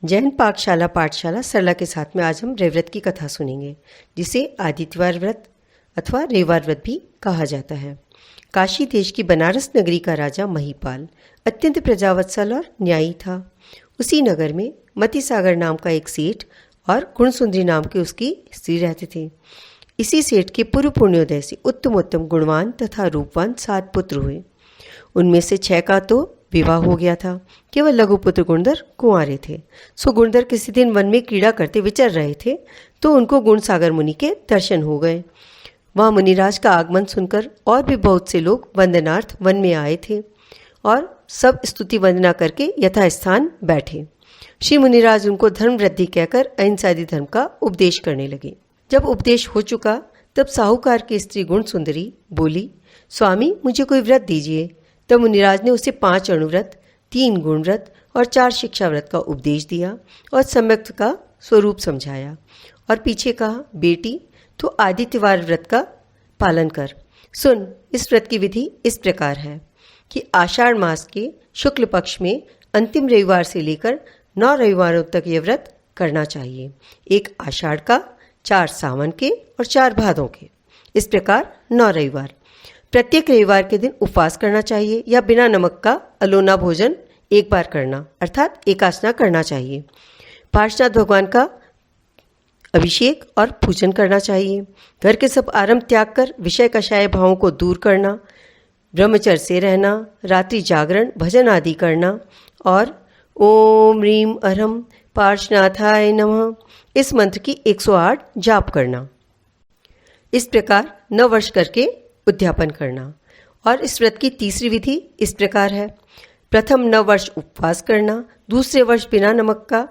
जैन पाठशाला सरला के साथ में आज हम रविव्रत की कथा सुनेंगे, जिसे आदित्यवार व्रत अथवा रविवार व्रत भी कहा जाता है। काशी देश की बनारस नगरी का राजा महीपाल अत्यंत प्रजावत्सल और न्यायी था। उसी नगर में मति सागर नाम का एक सेठ और गुणसुंदरी नाम की उसकी स्त्री रहते थे। इसी सेठ के पूर्व पुण्योदय से उत्तम गुणवान तथा रूपवान 7 पुत्र हुए। उनमें से 6 का तो विवाह हो गया था, केवल लघुपुत्र गुणधर कुंवारे थे। सो गुणधर किसी दिन वन में क्रीड़ा करते विचर रहे थे तो उनको गुणसागर मुनि के दर्शन हो गए। वहाँ मुनिराज का आगमन सुनकर और भी बहुत से लोग वंदनार्थ वन में आए थे और सब स्तुति वंदना करके यथास्थान बैठे। श्री मुनिराज उनको धर्म वृद्धि कहकर अहिंसादी धर्म का उपदेश करने लगे। जब उपदेश हो चुका तब साहूकार की स्त्री गुण सुंदरी बोली, स्वामी मुझे कोई व्रत दीजिए। तब मुनिराज ने उसे 5 अणुव्रत, 3 गुणव्रत और 4 शिक्षा व्रत का उपदेश दिया और सम्यक का स्वरूप समझाया और पीछे कहा, बेटी तो आदित्यवार व्रत का पालन कर। सुन, इस व्रत की विधि इस प्रकार है कि आषाढ़ मास के शुक्ल पक्ष में अंतिम रविवार से लेकर 9 रविवारों तक यह व्रत करना चाहिए। 1 आषाढ़ का, 4 सावन के और 4 भादों के। इस प्रकार 9 रविवार। प्रत्येक रविवार के दिन उपवास करना चाहिए या बिना नमक का अलोना भोजन एक बार करना अर्थात एकासना करना चाहिए। पार्श्वनाथ भगवान का अभिषेक और पूजन करना चाहिए। घर के सब आरंभ त्याग कर विषय कषाय भावों को दूर करना, ब्रह्मचर्य से रहना, रात्रि जागरण भजन आदि करना और ओम ह्रीम अरहम पार्श्वनाथाय नमः इस मंत्र की 108 जाप करना। इस प्रकार 9 वर्ष करके उद्यापन करना। और इस व्रत की तीसरी विधि इस प्रकार है। प्रथम 9 वर्ष उपवास करना, दूसरे वर्ष बिना नमक का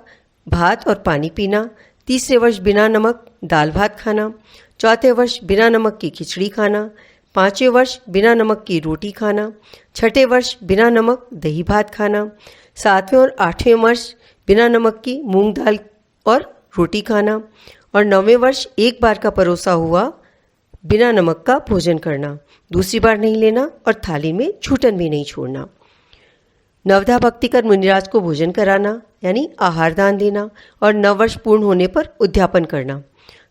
भात और पानी पीना, तीसरे वर्ष बिना नमक दाल भात खाना, चौथे वर्ष बिना नमक की खिचड़ी खाना, 5वें वर्ष बिना नमक की रोटी खाना, 6ठे वर्ष बिना नमक दही भात खाना, 7वें और 8वें वर्ष बिना नमक की मूंग दाल और रोटी खाना और 9वें वर्ष एक बार का परोसा हुआ बिना नमक का भोजन करना, दूसरी बार नहीं लेना और थाली में छूटन भी नहीं छोड़ना। नवधा भक्ति कर मुनिराज को भोजन कराना यानी आहार दान देना और 9 वर्ष पूर्ण होने पर उद्यापन करना।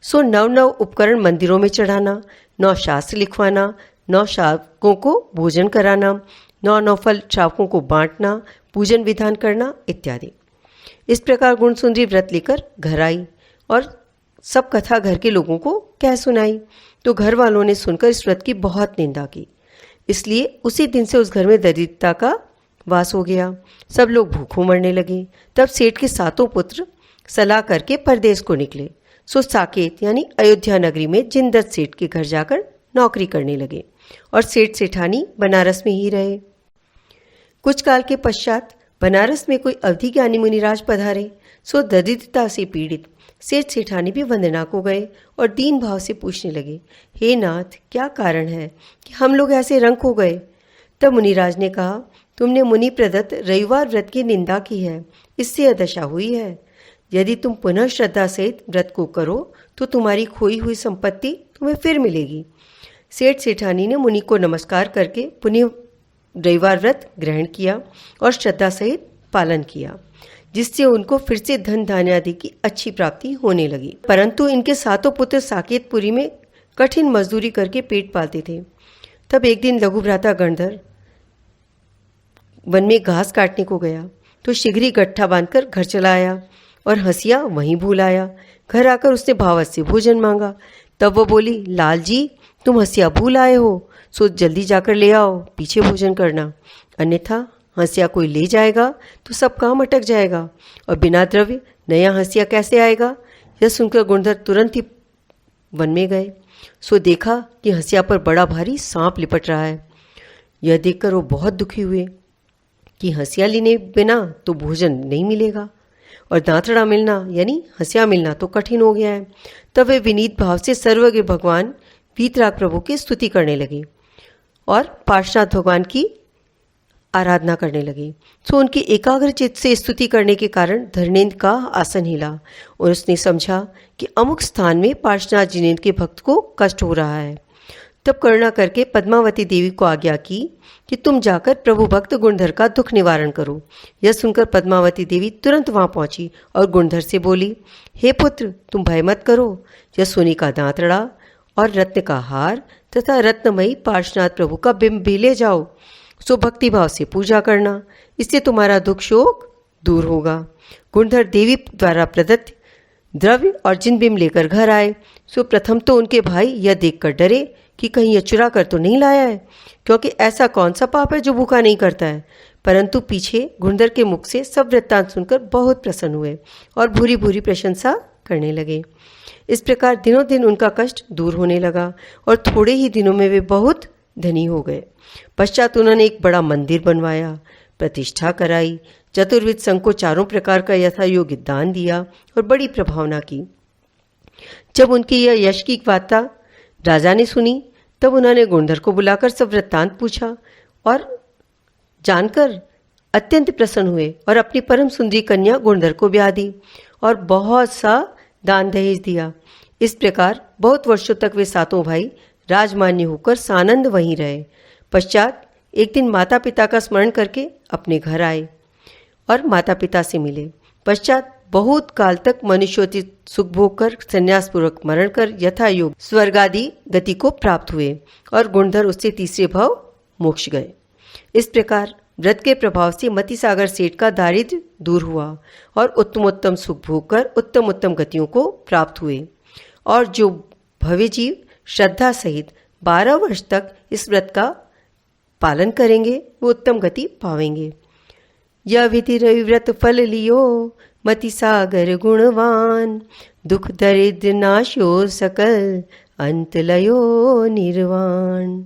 सो 9 उपकरण मंदिरों में चढ़ाना, 9 शास्त्र लिखवाना, 9 श्रावकों को भोजन कराना, 9 फल श्रावकों को बांटना, पूजन विधान करना इत्यादि। इस प्रकार गुणसुंदरी व्रत लेकर घर आई और सब कथा घर के लोगों को कह सुनाई तो घर वालों ने सुनकर इस व्रत की बहुत निंदा की। इसलिए उसी दिन से उस घर में दरिद्रता का वास हो गया। सब लोग भूखों मरने लगे। तब सेठ के 7 पुत्र सलाह करके परदेश को निकले। सो साकेत यानी अयोध्या नगरी में जिनदत्त सेठ के घर जाकर नौकरी करने लगे और सेठ सेठानी बनारस में ही रहे। कुछ काल के पश्चात बनारस में कोई अवधि ज्ञानी मुनिराज पधारे। सो दरिद्रता से पीड़ित सेठ सेठानी भी वंदना को गए और दीन भाव से पूछने लगे, हे नाथ क्या कारण है कि हम लोग ऐसे रंक हो गए। तब मुनिराज ने कहा, तुमने मुनि प्रदत्त रविवार व्रत की निंदा की है, इससे यह दशा हुई है। यदि तुम पुनः श्रद्धा सहित व्रत को करो तो तुम्हारी खोई हुई संपत्ति तुम्हें फिर मिलेगी। सेठ सेठानी ने मुनि को नमस्कार करके पुनः रविवार व्रत ग्रहण किया और श्रद्धा सहित पालन किया, जिससे उनको फिर से धन धान्य आदि की अच्छी प्राप्ति होने लगी। परंतु इनके 7 पुत्र साकेतपुरी में कठिन मजदूरी करके पेट पालते थे। तब एक दिन लघु भ्राता गणधर वन में घास काटने को गया तो शीघ्र ही गट्ठा बांधकर घर चला आया और हंसिया वहीं भूल आया। घर आकर उसने भावत से भोजन मांगा। तब वो बोली, लाल जी तुम हंसिया भूल आए हो, सो जल्दी जाकर ले आओ, पीछे भोजन करना, अन्यथा हंसिया कोई ले जाएगा तो सब काम अटक जाएगा और बिना द्रव्य नया हंसिया कैसे आएगा। यह सुनकर गुणधर तुरंत ही वन में गए। सो देखा कि हंसिया पर बड़ा भारी सांप लिपट रहा है। यह देखकर वो बहुत दुखी हुए कि हंसिया लेने बिना तो भोजन नहीं मिलेगा और दांतड़ा मिलना यानी हंसिया मिलना तो कठिन हो गया है। तब वे विनीत भाव से सर्वज्ञ भगवान वीतराग प्रभु की स्तुति करने लगे और पार्श्वनाथ भगवान की आराधना करने लगे। सो उनकी एकाग्र चित्त से स्तुति करने के कारण धर्मेंद्र का आसन हिला और उसने समझा कि अमुक स्थान में पार्श्वनाथ जिनेन्द्र के भक्त को कष्ट हो रहा है। तब करुणा करके पद्मावती देवी को आज्ञा की कि तुम जाकर प्रभु भक्त गुणधर का दुख निवारण करो। यह सुनकर पद्मावती देवी तुरंत वहां पहुंची और गुणधर से बोली, हे पुत्र, तुम भय मत करो। यह सोने का दांतड़ा और रत्न का हार तथा रत्नमयी पार्श्वनाथ प्रभु का बिंब भी ले जाओ। सो भक्तिभाव से पूजा करना, इससे तुम्हारा दुख शोक दूर होगा। गुणधर देवी द्वारा प्रदत्त द्रव्य और जिन बिंब लेकर घर आए, सो प्रथम तो उनके भाई यह देखकर डरे कि कहीं यह चुरा कर तो नहीं लाया है, क्योंकि ऐसा कौन सा पाप है जो भूखा नहीं करता है। परंतु पीछे गुणधर के मुख से सब वृत्तांत सुनकर बहुत प्रसन्न हुए और भूरी भूरी प्रशंसा करने लगे। इस प्रकार दिनों दिन उनका कष्ट दूर होने लगा और थोड़े ही दिनों में वे बहुत धनी हो गए। पश्चात उन्होंने एक बड़ा मंदिर बनवाया, प्रतिष्ठा कराई, चतुर्विध संघ को चारों प्रकार का यथा योग्य दान दिया और बड़ी प्रभावना की। जब उनकी यह यश की वार्ता राजा ने सुनी, तब उन्होंने गुणधर को बुलाकर सब वृत्तांत पूछा और जानकर अत्यंत प्रसन्न हुए और अपनी परम सुंदरी कन्या गुणधर को ब्याह दी और बहुत सा दान दहेज दिया। इस प्रकार बहुत वर्षों तक वे सातों भाई राजमान्य होकर सानंद वहीं रहे। पश्चात एक दिन माता पिता का स्मरण करके अपने घर आए और माता पिता से मिले। पश्चात बहुत काल तक मनुष्योचित सुख भोग कर संन्यास पूर्वक मरण कर यथा योग स्वर्गादि गति को प्राप्त हुए और गुणधर उससे तीसरे भाव मोक्ष गए। इस प्रकार व्रत के प्रभाव से मति सागर सेठ का दारिद्र्य दूर हुआ और उत्तम उत्तम सुख भोग कर उत्तम उत्तम गतियों को प्राप्त हुए। और जो भव्य जीव श्रद्धा सहित 12 वर्ष तक इस व्रत का पालन करेंगे वो उत्तम गति पावेंगे। यह विधि रविव्रत फल लियो, मति सागर गुणवान, दुख दरिद्र नाशो सकल, अंत लयो निर्वाण।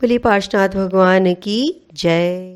बोले पार्श्वनाथ भगवान की जय।